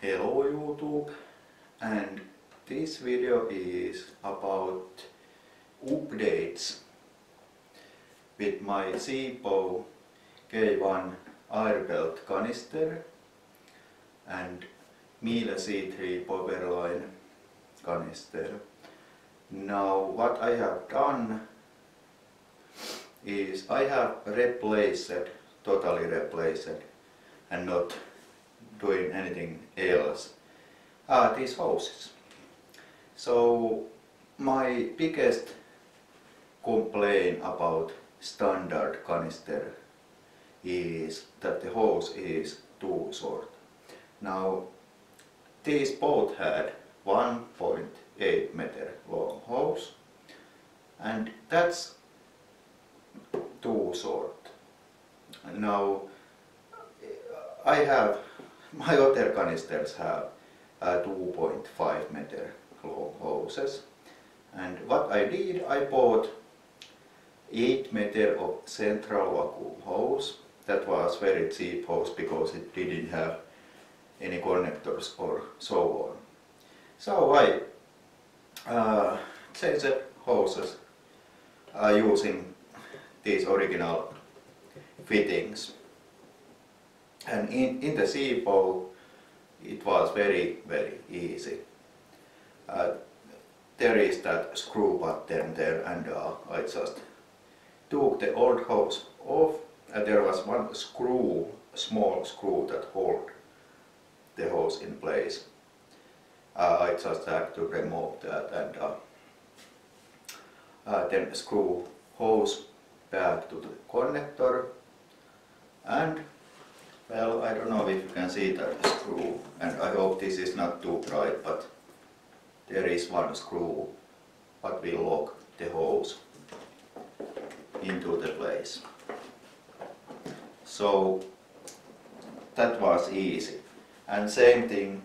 Hello YouTube, and this video is about updates with my Seapo K1 Airbelt canister and Miele C3 Powerline canister. Now what I have done is I have totally replaced and not doing anything else these hoses. So my biggest complaint about standard canister is that the hose is too short. Now these both had 1.8 meter long hose, and that's too short. Now my other canisters have 2.5 meter long hoses, and what I did, I bought 8 meter of central vacuum hose. That was very cheap hose because it didn't have any connectors or so on. So I changed the hoses using these original fittings. And in the Seapo it was very easy. There is that screw button there, and I just took the old hose off, and there was one screw, a small screw that held the hose in place. I just had to remove that and then screw hose back to the connector, and well, I don't know if you can see that screw, and I hope this is not too bright, but there is one screw what will lock the hose into the place. So that was easy. And same thing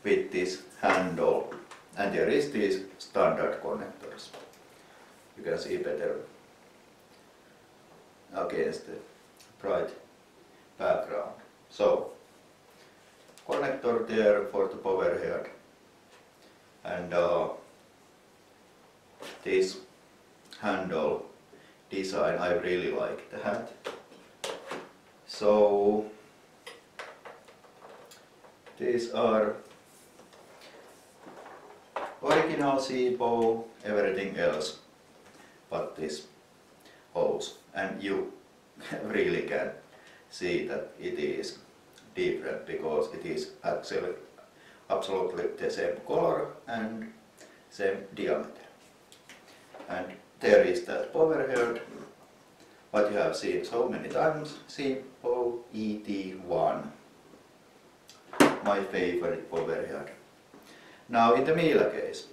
with this handle, and there is these standard connectors. You can see better against the bright background. So connector there for the power head, and this handle design, I really like that. So these are original Seapo, everything else but this hose, and you really can see that it is different because it is actually absolutely the same color and same diameter. And there is that power head, what you have seen so many times, Seapo ET1, my favorite power head. Now in the Miele case,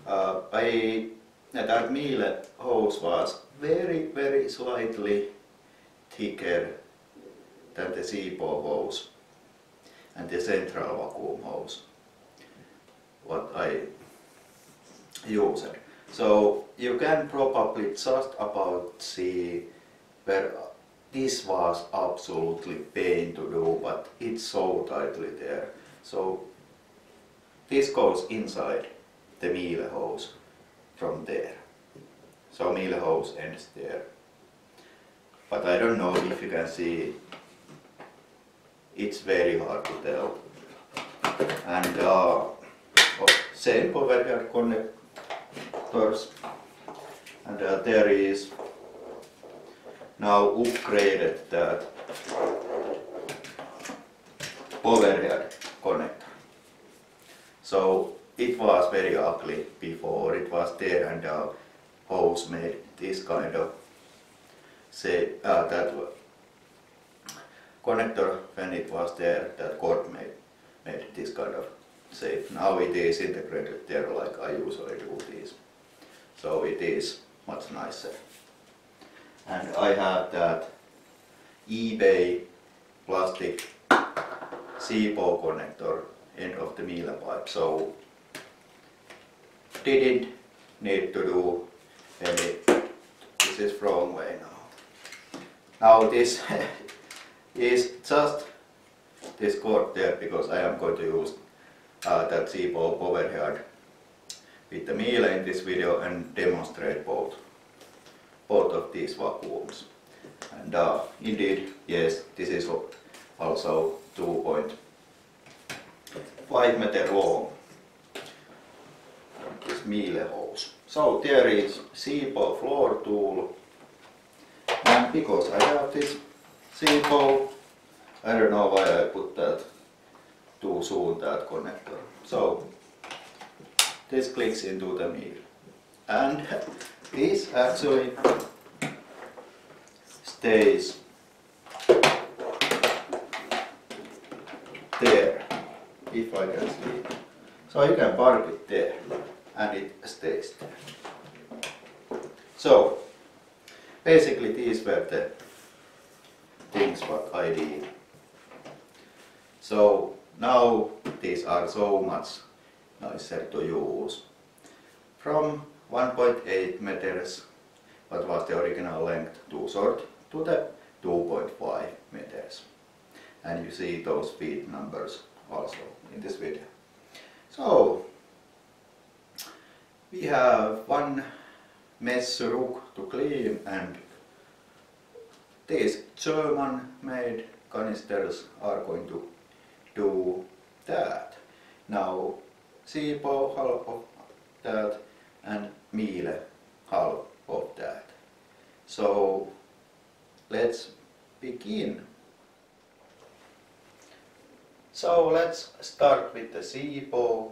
that Miele hose was very slightly thicker than the Seapo hose and the central vacuum hose what I used. So you can probably just about see where this was absolutely pain to do, but it's so tightly there. So this goes inside the Miele hose from there. So Miele hose ends there. But I don't know if you can see, it's very hard to tell. And same overhead connectors, and there is now upgraded that overhead connector. So it was very ugly before, it was there, and hose made this kind of that connector when it was there, that cord made this kind of shape. Now it is integrated there like I usually do this. So it is much nicer. And I have that eBay plastic Seapo connector end of the Miele pipe, so didn't need to do any. This is wrong way now. Now this is just this cord there because I am going to use that Seabow power head with the Miele in this video and demonstrate both of these vacuums. And indeed, yes, this is also 2.5 meter long, this Miele hose. So there is Seabow floor tool, and because I have this Seabow, I don't know why I put that too soon, that connector. So this clicks into the Miele, and this actually stays there, if I can see it. So you can park it there and it stays there. So basically these were the things what I did. So now these are so much nicer to use. From 1.8 meters, what was the original length, too short, to the 2.5 meters. And you see those feet numbers also in this video. So we have one mesh rug to clean, and these German made canisters are going to do that. Now Seabow half of that and Miele half of that. So let's begin. So let's start with the Seabow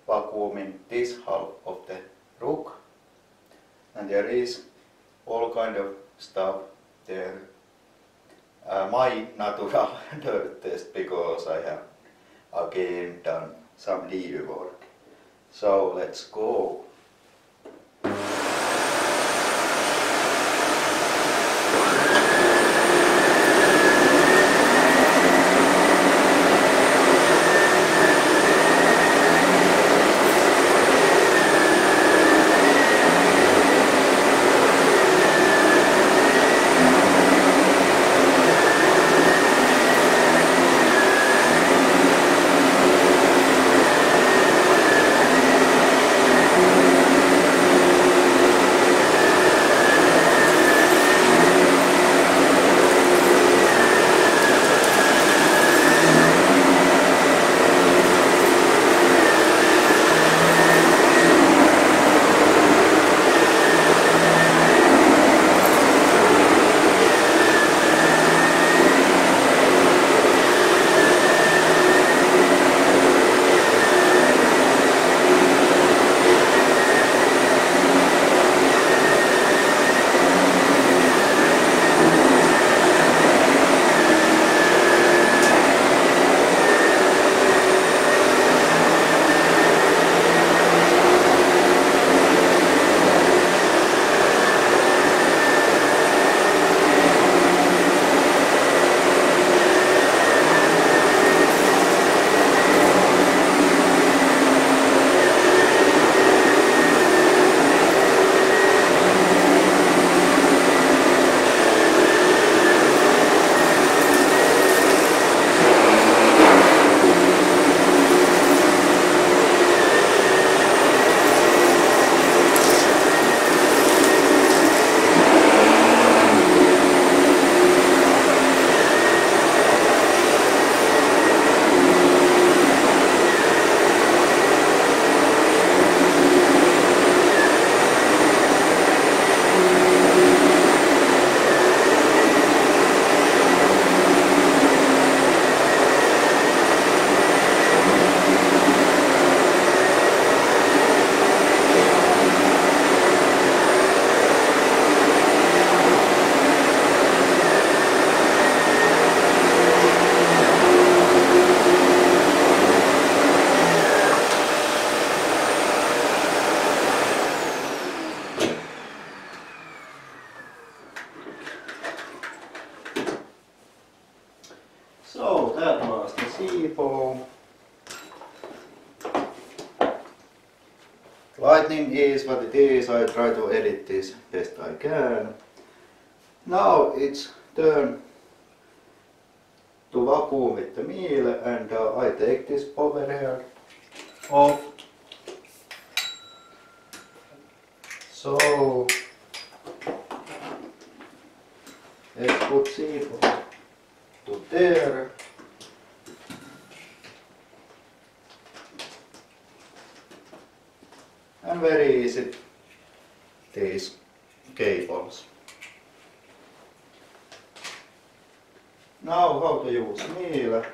vacuuming this half of the rug, and there is all kind of stuff there. My natural dirt test, because I have again done some lead work. So let's go. So that was the Seabow. Lightning is what it is. I try to edit this best I can. Now it's turn to vacuum with the meal, and I take this overhead off. So let's put seed to there. And very easy, these cables. Now how to use meal.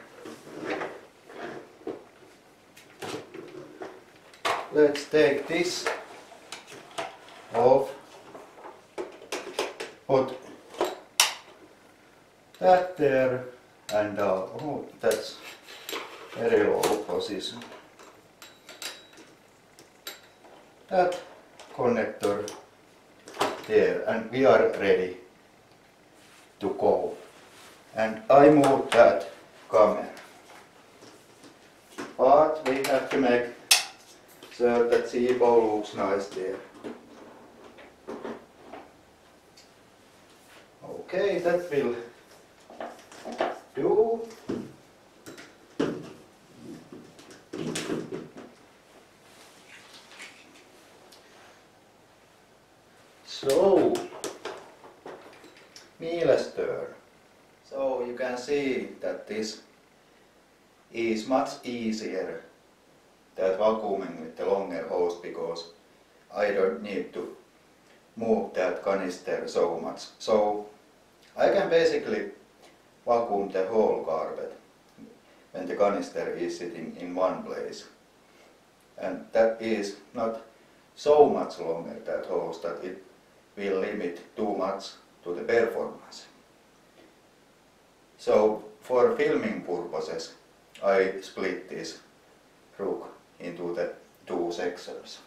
Let's take this off. Put that there, and oh, that's very low position. That connector there, and we are ready to go. And I move that camera, but we have to make sure that CBOW looks nice there. Okay, that will do. So, meal stir. So you can see that this is much easier than vacuuming with the longer hose, because I don't need to move that canister so much. So I can basically vacuum the whole carpet when the canister is sitting in one place. And that is not so much longer, that hose, that it will limit too much to the performance. So for filming purposes, I split this rook into the two sections.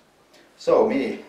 So me.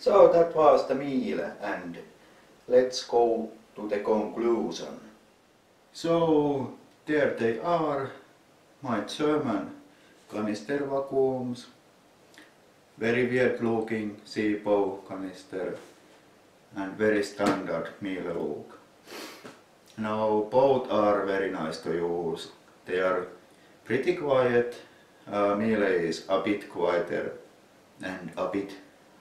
So that was the meal, and let's go to the conclusion. So there they are, my German canister vacuums, very weird looking Seapo canister and very standard Miele look. Now both are very nice to use. They are pretty quiet. Miele is a bit quieter and a bit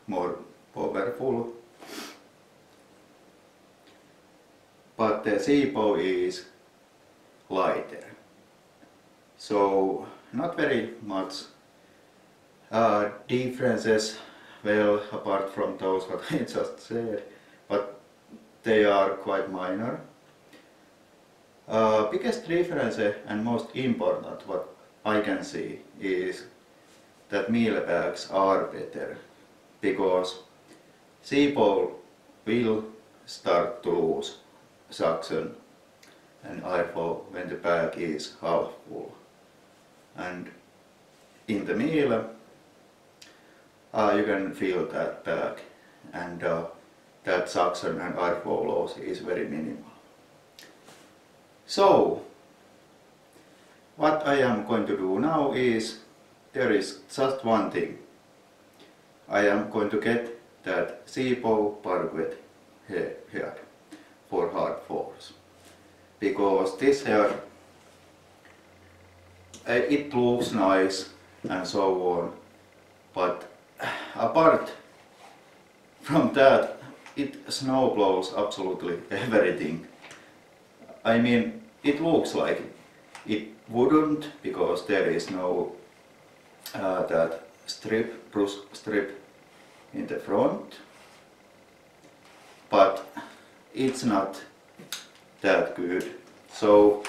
more powerful. But the Seapo is lighter. So not very much differences, well, apart from those what I just said, but they are quite minor. Biggest difference and most important what I can see is that Miele bags are better, because Seapo will start to lose suction and airflow when the bag is half full. And in the Miele you can feel that bag, and that suction and airflow loss is very minimal. So what I am going to do now is, there is just one thing. I am going to get that Seapo parquet hair for hard floors, because this hair it looks nice and so on, but apart from that, it snow blows absolutely everything. I mean, it looks like it wouldn't, because there is no that brush strip in the front, but it's not that good. So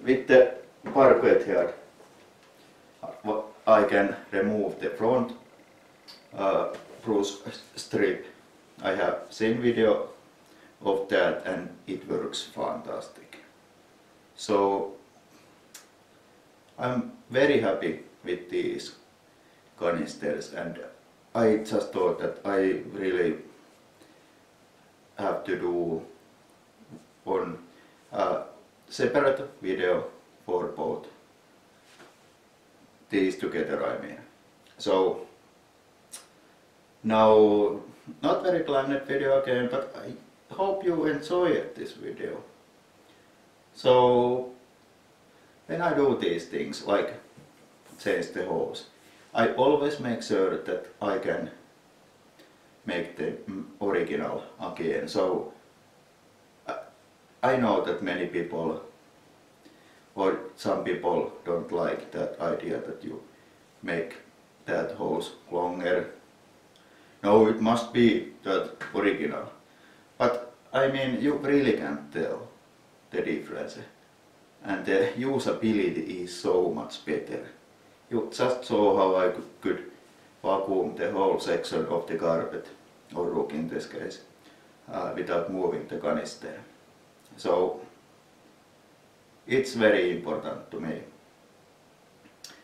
with the parquet here I can remove the front brush strip. I have seen video of that and it works fantastic. So I'm very happy with these canisters, and I just thought that I really have to do one separate video for both these together, I mean. So now, not very planned video again, but I hope you enjoyed this video. So when I do these things, like change the hose, I always make sure that I can make the original again. So I know that many people, or some people, don't like that idea that you make that hose longer. No, it must be that original. But I mean, you really can't tell the difference, and the usability is so much better. You just saw how I could vacuum the whole section of the carpet, or rug in this case, without moving the canister. So it's very important to me,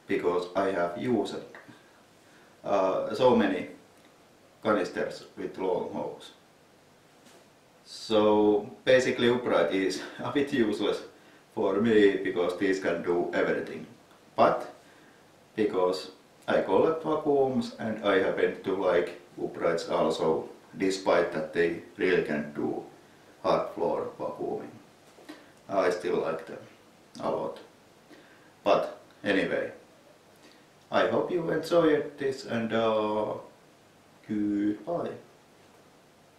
because I have used so many canisters with long hose. So basically upright is a bit useless for me, because these can do everything. But because I collect vacuums and I happen to like uprights also, despite that they really can do hard floor vacuuming, I still like them a lot. But anyway, I hope you enjoyed this, and goodbye.